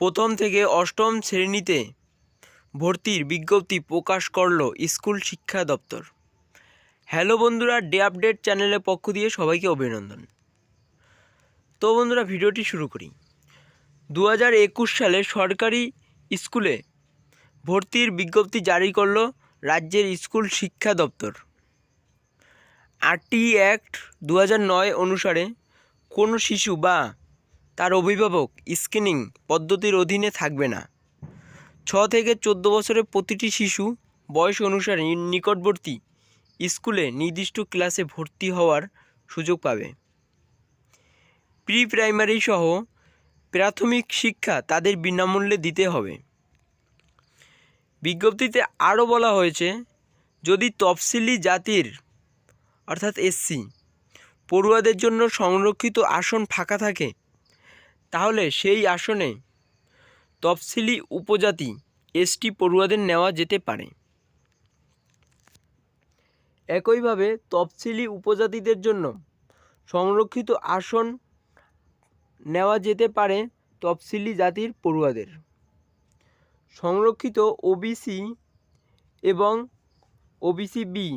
প্রথম থেকে অষ্টম শ্রেণীতে ভর্তির বিজ্ঞপ্তি প্রকাশ করল স্কুল শিক্ষা দপ্তর। হ্যালো বন্ধুরা, ডে আপডেট চ্যানেলের পক্ষ দিয়ে সবাইকে অভিনন্দন। তো বন্ধুরা, ভিডিওটি শুরু করি। 2021 সালে সরকারি স্কুলে ভর্তির বিজ্ঞপ্তি জারি করল রাজ্যের স্কুল শিক্ষা দপ্তর। আরটি অ্যাক্ট 2009 অনুসারে কোনো শিশু বা তার অভিভাবক স্ক্রিনিং পদ্ধতির অধীনে থাকবে না। 6 থেকে 14 বছরের প্রতিটি শিশু বয়স অনুসারে নিকটবর্তী স্কুলে নির্দিষ্ট ক্লাসে ভর্তি হওয়ার সুযোগ পাবে। প্রি প্রাইমারি সহ প্রাথমিক শিক্ষা তাদের বিনামূল্যে দিতে হবে। বিজ্ঞপ্তিতে আরও বলা হয়েছে, যদি তফসিলি জাতির অর্থাৎ এসসি পড়ুয়াদের জন্য সংরক্ষিত আসন ফাঁকা থাকে, তাহলে সেই আসনে তফসিলি উপজাতি এসটি পড়ুয়াদের নেওয়া যেতে পারে। একইভাবে তফসিলি উপজাতিদের জন্য সংরক্ষিত আসন নেওয়া যেতে পারে তফসিলি জাতির পড়ুয়াদের। সংরক্ষিত ওবিসি এবং ওবিসি বি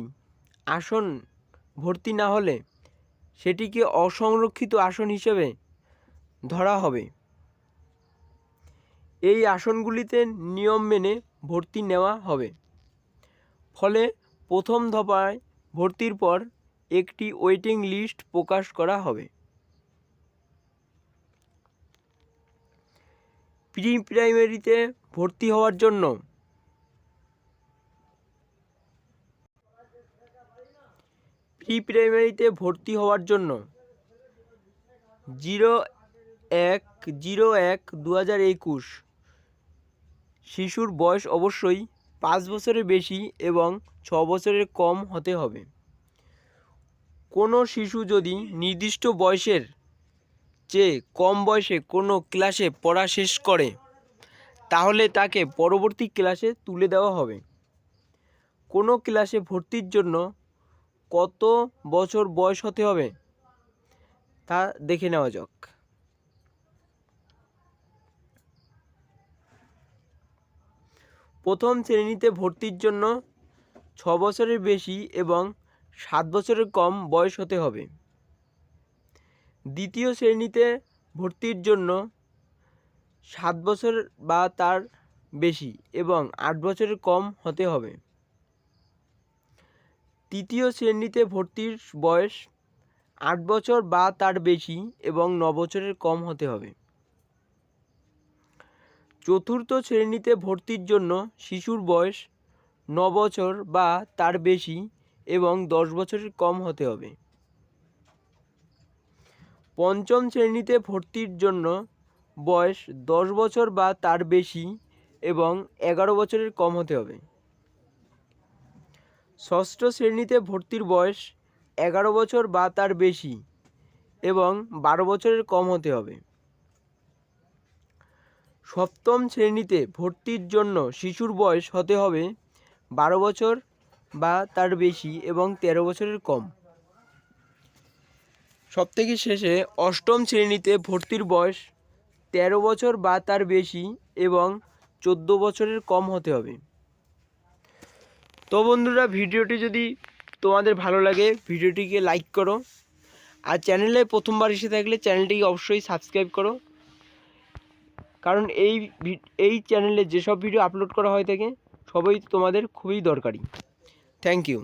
আসন ভর্তি না হলে সেটিকে অসংরক্ষিত আসন হিসেবে ধরা হবে। এই আসনগুলিতে নিয়ম মেনে ভর্তি নেওয়া হবে। ফলে প্রথম দফায় ভর্তির পর একটি ওয়েটিং লিস্ট প্রকাশ করা হবে। প্রি প্রাইমারিতে ভর্তি হওয়ার জন্য জিরো 1/01/2021 শিশুর বয়স অবশ্যই 5 বছরের বেশি এবং 6 বছরের কম হতে হবে। কোনো শিশু যদি নির্দিষ্ট বয়সের চেয়ে কম বয়সে কোনো ক্লাসে পড়া শেষ করে, তাহলে তাকে পরবর্তী ক্লাসে তুলে দেওয়া হবে। কোনো ক্লাসে ভর্তির জন্য কত বছর বয়স হতে হবে তা দেখে নেওয়া যাক। প্রথম শ্রেণীতে ভর্তির জন্য 6 বছরের বেশি এবং 7 বছরের কম বয়স হতে হবে। দ্বিতীয় শ্রেণীতে ভর্তির জন্য 7 বছর বা তার বেশি এবং 8 বছরের কম হতে হবে। তৃতীয় শ্রেণীতে ভর্তির বয়স 8 বছর বা তার বেশি এবং 9 বছরের কম হতে হবে। চতুর্থ শ্রেণীতে ভর্তির জন্য শিশুর বয়স 9 বছর বা তার বেশি এবং 10 বছরের কম হতে হবে। পঞ্চম শ্রেণীতে ভর্তির জন্য বয়স 10 বছর বা তার বেশি এবং 11 বছরের কম হতে হবে। ষষ্ঠ শ্রেণীতে ভর্তির বয়স 11 বছর বা তার বেশি এবং 12 বছরের কম হতে হবে। সপ্তম শ্রেণীতে ভর্তির জন্য শিশুর বয়স হতে হবে 12 বছর বা তার বেশি এবং 13 বছরের কম। সবথেকে শেষে অষ্টম শ্রেণীতে ভর্তির বয়স 13 বছর বা তার বেশি এবং 14 বছরের কম হতে হবে। তো বন্ধুরা, ভিডিওটি যদি তোমাদের ভালো লাগে ভিডিওটিকে লাইক করো, আর চ্যানেলে প্রথমবার এসে থাকলে চ্যানেলটিকে অবশ্যই সাবস্ক্রাইব করো, কারণ এই চ্যানেলে যেসব ভিডিও আপলোড করা হয়ে থাকে সবই তোমাদের খুবই দরকারি। Thank you.